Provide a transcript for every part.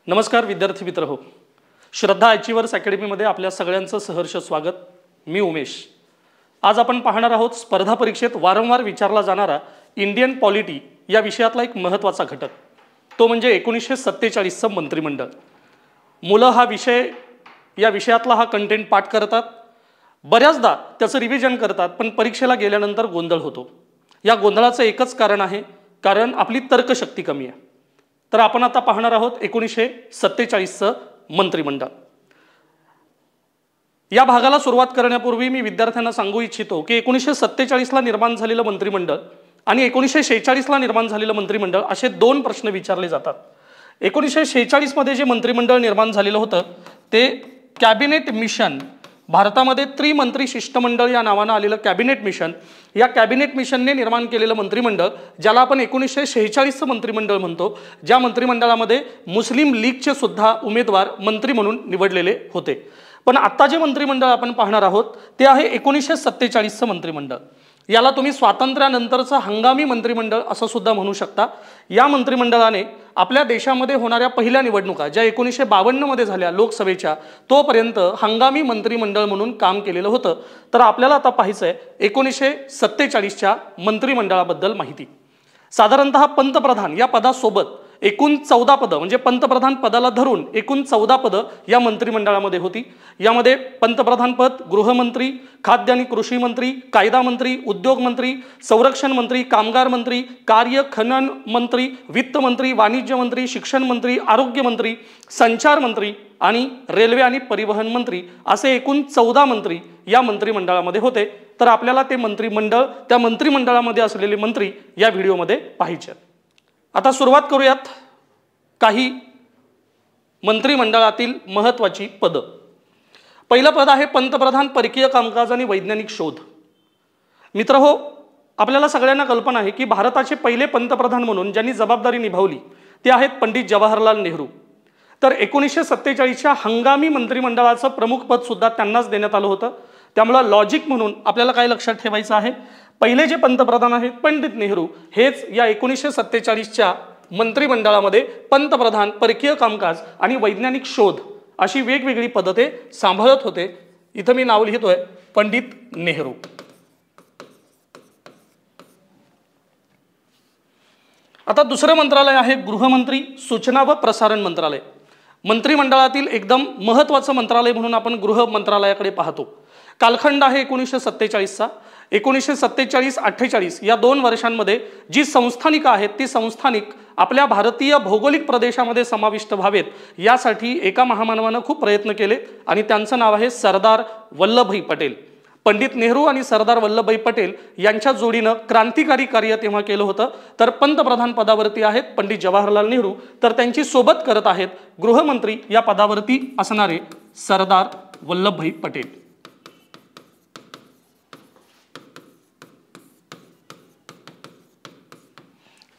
नमस्कार विद्यार्थी मित्र हो, श्रद्धा अचिव्हर्स अकॅडमीमध्ये आपल्या सगळ्यांचं सहर्ष स्वागत। मी उमेश। आज आपण पाहणार आहोत स्पर्धा परीक्षेत वारंवार विचारला जाणारा इंडियन पॉलिटी या विषयातला एक महत्त्वाचा घटक, तो म्हणजे 1947चं मंत्रिमंडळ। मुलं हा विषय या विषयातला हा कंटेंट पाठ करतात, बऱ्याचदा त्याचं रिव्हिजन करतात, पण परीक्षेला गेल्यानंतर गोंधळ होतो। या गोंधळाचं एकच कारण आहे, कारण आपली तर्कशक्ती कमी आहे। तर आपण आता पाहणार आहोत 1947चं मंत्रिमंडळ। या भागाला सुरुवात करण्यापूर्वी मी विद्यार्थ्यांना सांगू इच्छितो की 1947ला निर्माण झालेलं मंत्रिमंडळ आणि 1946ला निर्माण झालेलं मंत्रिमंडळ असे दोन प्रश्न विचारले जातात। 1946 मध्ये जे मंत्रिमंडळ निर्माण झालेलं होतं ते कॅबिनेट मिशन, भारतामध्ये त्रिमंत्री शिष्टमंडळ या नावाने आलेलं कॅबिनेट मिशन, या कॅबिनेट मिशनने निर्माण केलेलं मंत्रिमंडळ, ज्याला आपण 1946चं मंत्रिमंडळ म्हणतो, ज्या मंत्रिमंडळामध्ये मुस्लिम लीगचे सुद्धा उमेदवार मंत्री म्हणून निवडलेले होते। पण आता जे मंत्रिमंडळ आपण पाहणार आहोत ते आहे 1947चं मंत्रिमंडळ। याला तुम्ही स्वातंत्र्यानंतरचं हंगामी मंत्रिमंडळ असं सुद्धा म्हणू शकता। या मंत्रिमंडळाने आपल्या देशामध्ये होणाऱ्या पहिल्या निवडणुका ज्या 1952 मध्ये झाल्या लोकसभेच्या, तोपर्यंत हंगामी मंत्रिमंडळ म्हणून काम केलेलं होतं। तर आपल्याला आता पाहायचं आहे 1947च्या मंत्रिमंडळाबद्दल माहिती। साधारणतः पंतप्रधान या पदासोबत एकूण 14 पदं, म्हणजे पंतप्रधान पदाला धरून एकूण 14 पदं या मंत्रिमंडळामध्ये होती। यामध्ये पंतप्रधान पद, गृहमंत्री, खाद्य आणि कृषी मंत्री, कायदा मंत्री, उद्योग मंत्री, संरक्षण मंत्री, कामगार मंत्री, कार्य खनन मंत्री, वित्त मंत्री, वाणिज्य मंत्री, शिक्षण मंत्री, आरोग्य मंत्री, संचार मंत्री आणि रेल्वे आणि परिवहन मंत्री असे एकूण 14 मंत्री या मंत्रिमंडळामध्ये होते। तर आपल्याला ते मंत्रिमंडळ, त्या मंत्रिमंडळामध्ये असलेले मंत्री या व्हिडिओमध्ये पाहायचे। आता सुरुवात करूयात काही मंत्रिमंडळातील महत्त्वाची पदं। पहिलं पद आहे पंतप्रधान परकीय कामकाज आणि वैज्ञानिक शोध। मित्रहो, आपल्याला सगळ्यांना कल्पना आहे की भारताचे पहिले पंतप्रधान म्हणून ज्यांनी जबाबदारी निभावली ते आहेत पंडित जवाहरलाल नेहरू। तर 1947च्या हंगामी मंत्रिमंडळाचं प्रमुख पद सुद्धा त्यांनाच देण्यात आलं होतं। त्यामुळे लॉजिक म्हणून आपल्याला काय लक्षात ठेवायचं आहे, पहिले जे पंतप्रधान आहेत पंडित नेहरू हेच या 1947च्या मंत्रिमंडळामध्ये पंतप्रधान, परकीय कामकाज आणि वैज्ञानिक शोध अशी वेगवेगळी पदं ते सांभाळत होते। इथं मी नाव लिहितोय पंडित नेहरू। आता दुसरं मंत्रालय आहे गृहमंत्री, सूचना व प्रसारण मंत्रालय। मंत्रिमंडळातील एकदम महत्त्वाचं मंत्रालय म्हणून आपण गृह मंत्रालयाकडे पाहतो। कालखंड आहे 1947चा। 1947-48 या 2 वर्षांमध्ये जी संस्थानिका आहेत ती संस्थानिक आपल्या भारतीय भौगोलिक प्रदेशामध्ये समाविष्ट व्हावेत यासाठी एका महामानवानं खूप प्रयत्न केले आणि त्यांचं नाव आहे सरदार वल्लभभाई पटेल। पंडित नेहरू आणि सरदार वल्लभभाई पटेल यांच्या जोडीनं क्रांतिकारी कार्य तेव्हा केलं होतं। तर पंतप्रधान पदावरती आहेत पंडित जवाहरलाल नेहरू, तर त्यांची सोबत करत आहेत गृहमंत्री या पदावरती असणारे सरदार वल्लभभाई पटेल।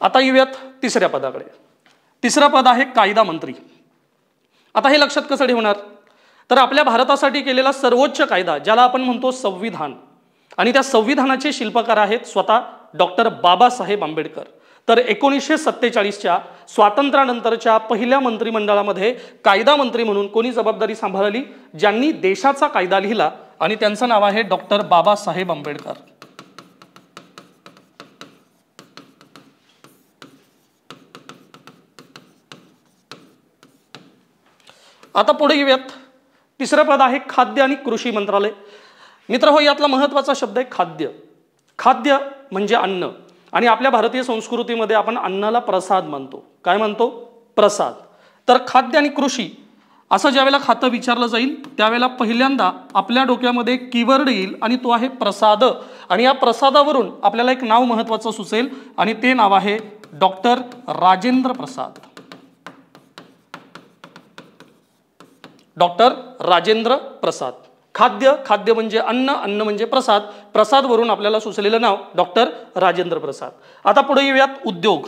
आता येऊयात तिसऱ्या पदाकडे। तिसरं पद आहे कायदा मंत्री। आता हे लक्षात कसं ठेवणार, तर आपल्या भारतासाठी केलेला सर्वोच्च कायदा ज्याला आपण म्हणतो संविधान, आणि त्या संविधानाचे शिल्पकार आहेत स्वतः डॉक्टर बाबासाहेब आंबेडकर। तर 1947च्या स्वातंत्र्यानंतरच्या पहिल्या मंत्रिमंडळामध्ये कायदा मंत्री म्हणून कोणी जबाबदारी सांभाळली, ज्यांनी देशाचा कायदा लिहिला, आणि त्यांचं नाव आहे डॉक्टर बाबासाहेब आंबेडकर। आता पुढे येऊयात, तिसरं पद आहे खाद्य आणि कृषी मंत्रालय। मित्रहो, यातला महत्त्वाचा शब्द आहे खाद्य। खाद्य म्हणजे अन्न, आणि आपल्या भारतीय संस्कृतीमध्ये आपण अन्नाला प्रसाद मानतो। काय मानतो? प्रसाद। तर खाद्य आणि कृषी असं ज्यावेळेला खातं विचारलं जाईल त्यावेळेला पहिल्यांदा आपल्या डोक्यामध्ये कीवर्ड येईल आणि तो आहे प्रसाद। आणि या प्रसादावरून आपल्याला एक नाव महत्त्वाचं सुचेल आणि ते नाव आहे डॉक्टर राजेंद्र प्रसाद। डॉक्टर राजेंद्र प्रसाद। खाद्य, खाद्य म्हणजे अन्न, अन्न म्हणजे प्रसाद, प्रसाद वरून आपल्याला सुचलेलं नाव डॉक्टर राजेंद्र प्रसाद। आता पुढे येऊयात उद्योग।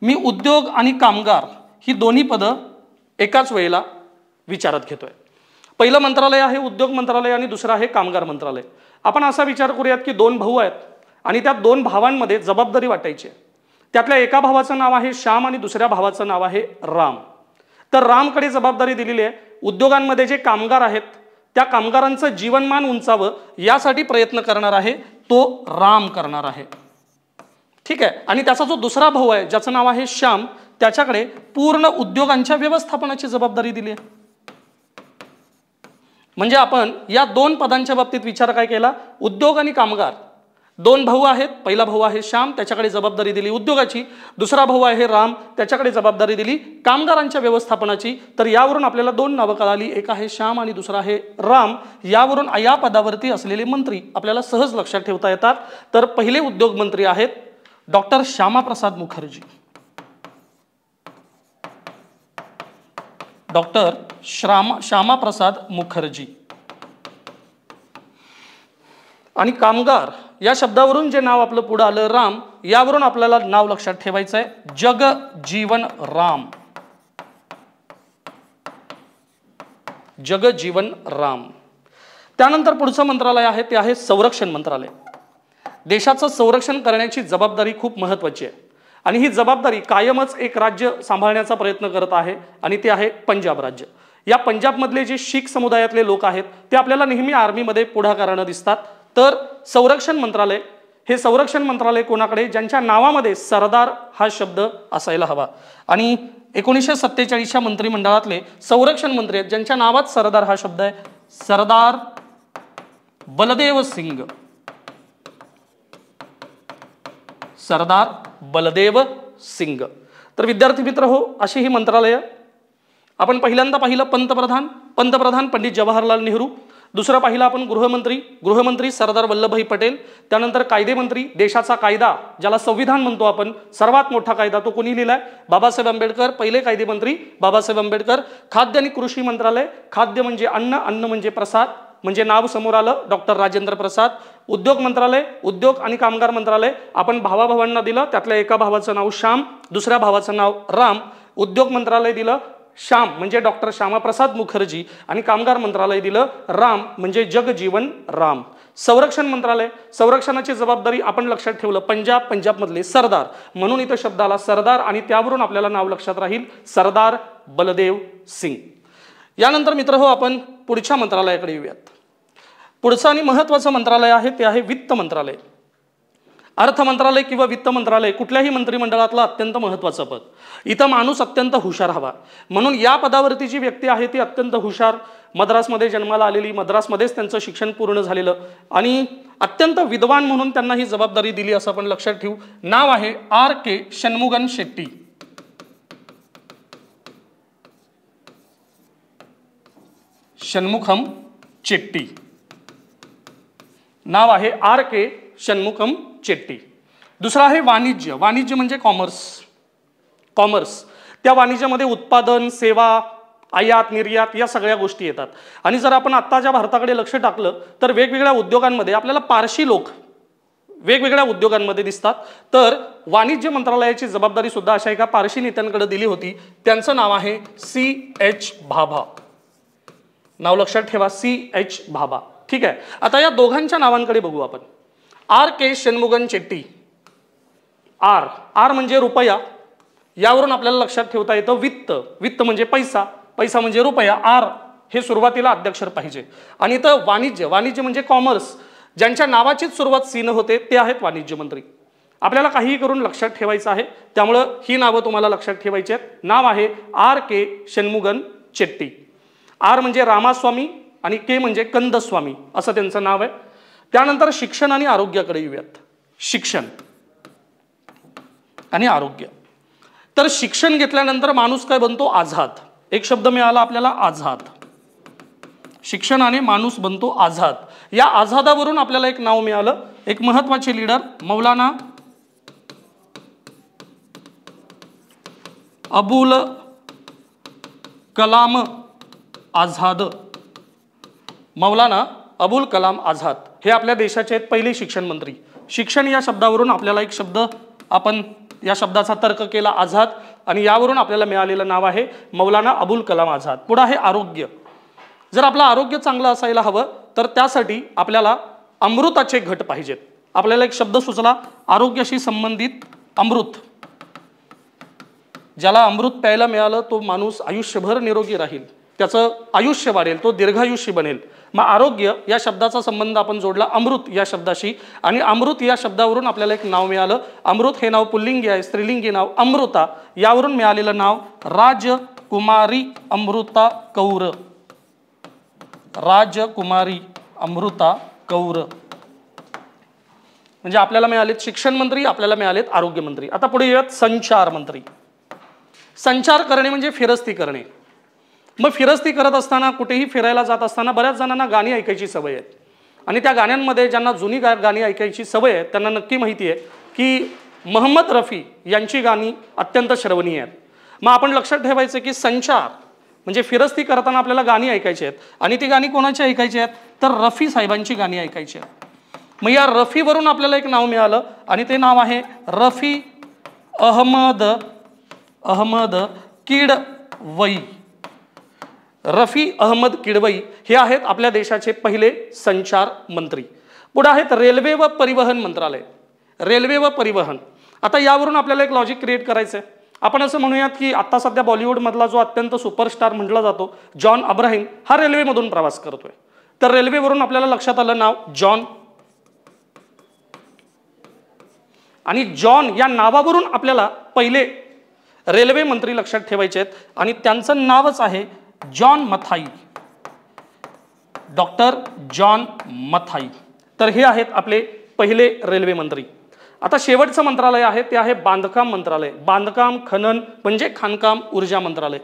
मी उद्योग आणि कामगार ही दोन्ही पदं एकाच वेळेला विचारात घेतोय। पहिलं मंत्रालय आहे उद्योग मंत्रालय आणि दुसरं आहे कामगार मंत्रालय। आपण असा विचार करूयात की 2 भाऊ आहेत आणि त्या 2 भावांमध्ये जबाबदारी वाटायची। त्यातल्या एका भावाचं नाव आहे श्याम आणि दुसऱ्या भावाचं नाव आहे राम। तर रामकडे जबाबदारी दिलेली आहे उद्योगांमध्ये जे कामगार आहेत त्या कामगारांचं जीवनमान उंचावं यासाठी प्रयत्न करणार आहे तो राम करणार आहे, ठीक आहे। आणि त्याचा जो दुसरा भाऊ आहे ज्याचं नाव आहे श्याम, त्याच्याकडे पूर्ण उद्योगांच्या व्यवस्थापनाची जबाबदारी दिली आहे। म्हणजे आपण या दोन पदांच्या बाबतीत विचार काय केला, उद्योग आणि कामगार दोन भाऊ आहेत, पहिला भाऊ आहे श्याम, त्याच्याकडे जबाबदारी दिली उद्योगाची, दुसरा भाऊ आहे राम, त्याच्याकडे जबाबदारी दिली कामगारांच्या व्यवस्थापनाची। तर यावरून आपल्याला दोन नावं कळाली, एक आहे श्याम आणि दुसरा आहे राम। यावरून या पदावरती असलेले मंत्री आपल्याला सहज लक्षात ठेवता येतात। तर पहिले उद्योग मंत्री आहेत डॉक्टर श्यामाप्रसाद मुखर्जी, डॉक्टर श्यामाप्रसाद मुखर्जी। आणि कामगार या शब्दावरून जे नाव आपलं पुढे आलं राम, यावरून आपल्याला नाव लक्षात ठेवायचं आहे जगजीवन राम, जगजीवन राम। त्यानंतर पुढचं मंत्रालय आहे ते आहे संरक्षण मंत्रालय। देशाचं संरक्षण करण्याची जबाबदारी खूप महत्त्वाची आहे आणि ही जबाबदारी कायमच एक राज्य सांभाळण्याचा प्रयत्न करत आहे आणि ते आहे पंजाब राज्य। या पंजाबमधले जे शीख समुदायातले लोक आहेत ते आपल्याला नेहमी आर्मीमध्ये पुढाकारानं दिसतात। तर संरक्षण मंत्रालय, हे संरक्षण मंत्रालय कोणाकडे, ज्यांच्या नावामध्ये सरदार हा शब्द असायला हवा। आणि 1947च्या मंत्रिमंडळातले संरक्षण मंत्री आहेत ज्यांच्या नावात सरदार हा शब्द आहे, सरदार बलदेव सिंग, सरदार बलदेव सिंग। तर विद्यार्थी मित्र हो, अशी ही मंत्रालय आपण पहिल्यांदा पाहिलं पंतप्रधान पंडित जवाहरलाल नेहरू, दुसरं पाहिलं आपण गृहमंत्री सरदार वल्लभभाई पटेल, त्यानंतर कायदेमंत्री, देशाचा कायदा ज्याला संविधान म्हणतो आपण, सर्वात मोठा कायदा तो कोणी लिहिलाय, बाबासाहेब आंबेडकर, पहिले कायदेमंत्री बाबासाहेब आंबेडकर। खाद्य आणि कृषी मंत्रालय, खाद्य म्हणजे अन्न, अन्न म्हणजे प्रसाद, म्हणजे नाव समोर आलं डॉक्टर राजेंद्र प्रसाद। उद्योग मंत्रालय, उद्योग आणि कामगार मंत्रालय आपण भावाभावांना दिलं, त्यातल्या एका भावाचं नाव श्याम, दुसऱ्या भावाचं नाव राम। उद्योग मंत्रालय दिलं श्याम म्हणजे डॉक्टर श्यामाप्रसाद मुखर्जी आणि कामगार मंत्रालय दिलं राम म्हणजे जगजीवन राम। संरक्षण मंत्रालय, संरक्षणाची जबाबदारी आपण लक्षात ठेवलं पंजाबमधले सरदार, म्हणून इथं शब्द आला सरदार आणि त्यावरून आपल्याला नाव लक्षात राहील सरदार बलदेव सिंग। यानंतर मित्र हो आपण पुढच्या मंत्रालयाकडे येऊयात। पुढचं आणि महत्त्वाचं मंत्रालय आहे ते आहे वित्त मंत्रालय। अर्थ मंत्रालय किंवा वित्त मंत्रालय कुठल्याही मंत्रिमंडळातलं अत्यंत महत्त्वाचं पद। इथं माणूस अत्यंत हुशार हवा, म्हणून या पदावरती जी व्यक्ती आहे ती अत्यंत हुशार, मद्रासमध्ये जन्माला आलेली, मद्रासमध्येच त्यांचं शिक्षण पूर्ण झालेलं आणि अत्यंत विद्वान म्हणून त्यांना ही जबाबदारी दिली असं आपण लक्षात ठेवू। नाव आहे R.K. षण्मुगन शेट्टी, षण्मुखम चेट्टी, नाव आहे R.K. षण्मुखम चेट्टी। दुसरा आहे वाणिज्य, वाणिज्य म्हणजे कॉमर्स, त्या वाणिज्यामध्ये उत्पादन, सेवा, आयात निर्यात या सगळ्या गोष्टी येतात। आणि जर आपण आत्ताच्या भारताकडे लक्ष टाकलं तर वेगवेगळ्या उद्योगांमध्ये आपल्याला पारशी लोक वेगवेगळ्या उद्योगांमध्ये दिसतात। तर वाणिज्य मंत्रालयाची जबाबदारी सुद्धा अशा एका पारशी नेत्यांकडे दिली होती, त्यांचं नाव आहे C.H. भाभा, नाव लक्षात ठेवा C.H. भाभा, ठीक आहे। आता या दोघांच्या नावांकडे बघू आपण। R.K. षण्मुगन चेट्टी, आर म्हणजे रुपया, यावरून आपल्याला लक्षात ठेवता येतं वित्त म्हणजे पैसा म्हणजे रुपया, आर हे सुरुवातीला अध्यक्षर पाहिजे। आणि इथं वाणिज्य म्हणजे कॉमर्स, ज्यांच्या नावाचीच सुरुवात सी न होते ते आहेत वाणिज्य मंत्री। आपल्याला काहीही करून लक्षात ठेवायचं आहे, त्यामुळं ही नावं तुम्हाला लक्षात ठेवायची आहेत। नाव आहे R.K. षण्मुगन चेट्टी। आर म्हणजे रामास्वामी आणि के म्हणजे कंदस्वामी असं त्यांचं नाव आहे। त्यानंतर शिक्षण आणि आरोग्याकडे येऊयात। शिक्षण आणि आरोग्य, तर शिक्षण घेतल्यानंतर माणूस काय बनतो, आझाद। एक शब्द मिळाला आपल्याला आझाद, शिक्षणाने माणूस बनतो आझाद। या आझादावरून आपल्याला एक नाव मिळालं, एक महत्त्वाचे लीडर मौलाना अबुल कलाम आझाद, मौलाना अबुल कलाम आझाद हे आपल्या देशाचे पहिले शिक्षण मंत्री। शिक्षण या शब्दावरून आपल्याला एक शब्द, आपण या शब्दाचा तर्क केला आझाद, आणि यावरून आपल्याला मिळालेलं नाव आहे मौलाना अबुल कलाम आझाद। पुढे आहे आरोग्य। जर आपलं आरोग्य चांगलं असायला हवं तर त्यासाठी आपल्याला अमृताचे घट पाहिजेत। आपल्याला एक शब्द सुचला आरोग्याशी संबंधित, अमृत, ज्याला अमृत प्यायला मिळालं तो माणूस आयुष्यभर निरोगी राहील, त्याचं आयुष्य वाढेल, तो दीर्घायुष्य बनेल। मग आरोग्य या शब्दाचा संबंध आपण जोडला अमृत या शब्दाशी, आणि अमृत या शब्दावरून आपल्याला एक नाव मिळालं। अमृत हे नाव पुल्लिंगी आहे, स्त्रीलिंगी नाव अमृता, यावरून मिळालेलं नाव राजकुमारी अमृता कौर। राजकुमारी अमृता कौर म्हणजे आपल्याला मिळालेत शिक्षण मंत्री, आपल्याला मिळालेत आरोग्य मंत्री। आता पुढे येऊयात संचार मंत्री। संचार करणे म्हणजे फिरस्ती करणे। मग फिरस्ती करत असताना, कुठेही फिरायला जात असताना बऱ्याच जणांना गाणी ऐकायची सवय आहे, आणि त्या गाण्यांमध्ये ज्यांना जुनी गाणी ऐकायची सवय आहे त्यांना नक्की माहिती आहे की मोहम्मद रफी यांची गाणी अत्यंत श्रवणीय आहेत। मग आपण लक्षात ठेवायचं की संचार म्हणजे फिरस्ती करताना आपल्याला गाणी ऐकायची आहेत, आणि ती गाणी कोणाची ऐकायची आहेत तर रफी साहेबांची गाणी ऐकायची आहेत। मग या रफीवरून आपल्याला एक नाव मिळालं, आणि ते नाव आहे रफी अहमद किडवई। रफी अहमद किडवई हे आहेत आपल्या देशाचे पहिले संचार मंत्री। पुढे आहेत रेल्वे व परिवहन मंत्रालय। रेल्वे व परिवहन, आता यावरून आपल्याला एक लॉजिक क्रिएट करायचं आहे। आपण असं म्हणूयात की आता सध्या बॉलिवूडमधला जो अत्यंत सुपरस्टार म्हटला जातो जॉन अब्राहिम हा रेल्वेमधून प्रवास करतोय, तर रेल्वेवरून आपल्याला लक्षात आलं नाव जॉन, आणि जॉन या नावावरून आपल्याला पहिले रेल्वे मंत्री लक्षात ठेवायचे आहेत, आणि त्यांचं नावच आहे John Mathai, doctor John Mathai. तर हे आहेत आपले पहिले रेल्वे मंत्री। आता शेवटचं मंत्रालय आहे ते आहे बांधकाम मंत्रालय। बांधकाम खनन म्हणजे खाणकाम ऊर्जा मंत्रालय।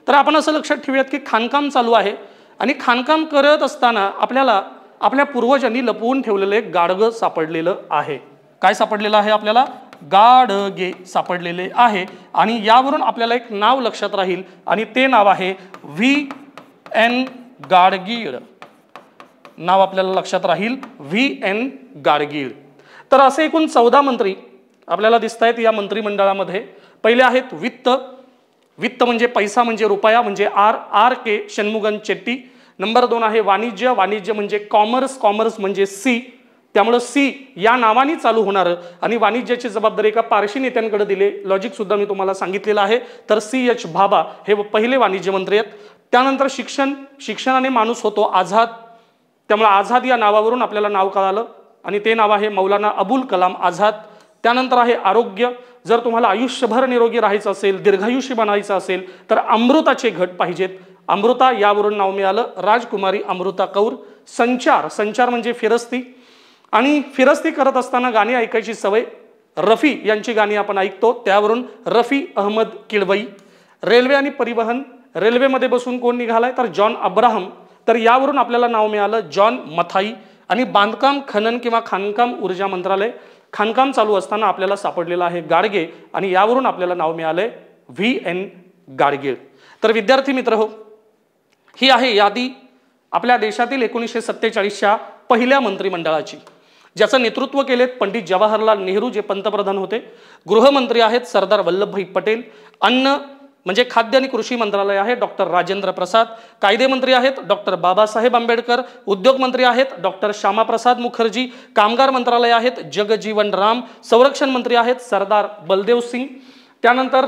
तर आपण असं लक्षात ठेवूयात की खाणकाम चालू आहे, आणि खाणकाम करत असताना आपल्याला आपल्या पूर्वजांनी लपवून ठेवलेलं एक गाडगं सापडलेलं आहे। काय सापडलेलं आहे आपल्याला? गाडगे सापडलेले आहे, आणि यावरून आपल्याला एक नाव लक्षात राहील, आणि ते नाव आहे VN गाडगीळ। नाव आपल्याला लक्षात राहील VN गाडगीळ। तर असे एकूण 14 मंत्री आपल्याला दिसत आहेत या मंत्रिमंडळामध्ये। पहिले आहेत वित्त, वित्त म्हणजे पैसा म्हणजे रुपया म्हणजे RK षण्मुगन चेट्टी। नंबर 2 आहे वाणिज्य, वाणिज्य म्हणजे कॉमर्स, कॉमर्स म्हणजे C, त्यामुळे C या नावाने चालू होणार, आणि वाणिज्याची जबाबदारी एका पारशी नेत्यांकडे दिले। लॉजिक सुद्धा मी तुम्हाला सांगितलेलं आहे। तर CH भाभा हे पहिले वाणिज्य मंत्री आहेत। त्यानंतर शिक्षण, शिक्षणाने माणूस होतो आझाद, त्यामुळे आझाद या नावावरून आपल्याला नाव कळालं, आणि ते नाव आहे मौलाना अबुल कलाम आझाद। त्यानंतर आहे आरोग्य, जर तुम्हाला आयुष्यभर निरोगी राहायचं असेल, दीर्घायुष्य बनायचं असेल तर अमृताचे घट पाहिजेत, अमृता यावरून नाव मिळालं राजकुमारी अमृता कौर। संचार, संचार म्हणजे फिरस्ती, आणि फिरस्ती करत असताना गाणी ऐकायची सवय, रफी यांची गाणी आपण ऐकतो, त्यावरून रफी अहमद किडवई। रेल्वे आणि परिवहन, रेल्वेमध्ये बसून कोण निघालाय तर जॉन अब्राहम, तर यावरून आपल्याला नाव मिळालं जॉन मथाई। आणि बांधकाम खनन किंवा खाणकाम ऊर्जा मंत्रालय, खाणकाम चालू असताना आपल्याला सापडलेलं आहे गाडगे, आणि यावरून आपल्याला नाव मिळालंय VN गाडगीळ। तर विद्यार्थी मित्रहो, ही आहे यादी आपल्या देशातील 1947च्या पहिल्या मंत्रिमंडळाची, ज्याचं नेतृत्व केलेत पंडित जवाहरलाल नेहरू जे पंतप्रधान होते। गृहमंत्री आहेत सरदार वल्लभभाई पटेल। अन्न म्हणजे खाद्य आणि कृषी मंत्रालय आहे डॉक्टर राजेंद्र प्रसाद। कायदे मंत्री आहेत डॉक्टर बाबासाहेब आंबेडकर। उद्योग मंत्री आहेत डॉक्टर श्यामाप्रसाद मुखर्जी। कामगार मंत्रालय आहेत जगजीवन राम। संरक्षण मंत्री आहेत सरदार बलदेव सिंग। त्यानंतर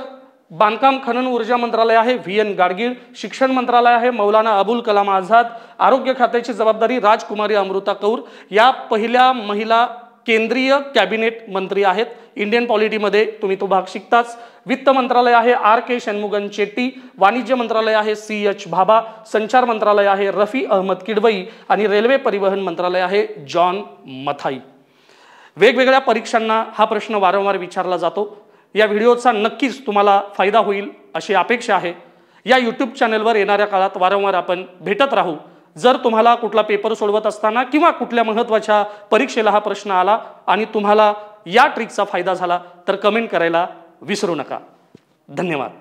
बांधकाम खनन ऊर्जा मंत्रालय आहे VN गाडगीळ। शिक्षण मंत्रालय आहे मौलाना अबुल कलाम आझाद। आरोग्य खात्याची जबाबदारी राजकुमारी अमृता कौर। या पहिल्या महिला केंद्रीय कॅबिनेट मंत्री आहेत। इंडियन पॉलिटीमध्ये तुम्ही तो भाग शिकताच। वित्त मंत्रालय आहे RK षण्मुगन चेट्टी। वाणिज्य मंत्रालय आहे CH भाभा। संचार मंत्रालय आहे रफी अहमद किडवई, आणि रेल्वे परिवहन मंत्रालय आहे जॉन मथाई। वेगवेगळ्या परीक्षांना हा प्रश्न वारंवार विचारला जातो। या व्हिडिओचा नक्कीच तुम्हाला फायदा होईल अशी अपेक्षा आहे। या YouTube चॅनलवर येणाऱ्या काळात वारंवार आपण भेटत राहू। जर तुम्हाला कुठला पेपर सोडवत असताना किंवा कुठल्या महत्त्वाच्या परीक्षेला हा प्रश्न आला आणि तुम्हाला या ट्रिकचा फायदा झाला तर कमेंट करायला विसरू नका। धन्यवाद।